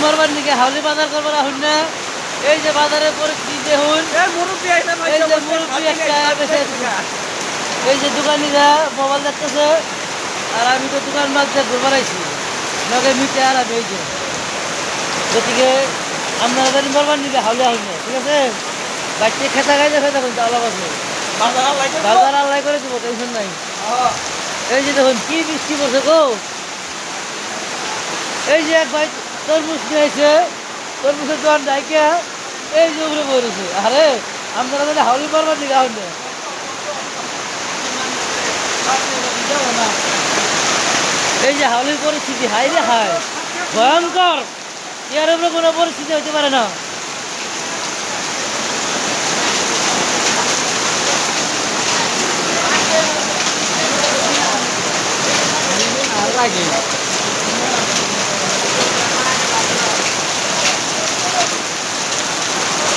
মরবার নিকে হাউলি বাজার করবার আহুন না এই যে বাজারের পরিস্থিতি দেখুন এই যে মুরব্বী একটা বেঁচে এই যে দোকানিরা মোবাইল দেখতেছে আর আমি তো দোকান মালতে ঘুরবার আইছি লগে মিটে আর আমি এই যে গতিকে আপনারা জানি মরবার নিলে হাউলি আহুন না ঠিক আছে বাচ্চা খেতা খাইতে খেতে কিন্তু আলাপ আছে বাজার আল্লাহ করে দিব টেনশন নাই এই যে দেখুন কি বৃষ্টি পড়ছে গো এই যে এক ভাই তরমুজ নিয়েছে তরমুজের দোকান ডাইকে এই যে উপরে পড়েছে আরে আপনারা যদি হাউলি পারবার দিকে আহুন না এই যে হাউলির পরিস্থিতি হাই রে হাই ভয়ঙ্কর এর উপরে কোনো পরিস্থিতি হতে পারে না আগে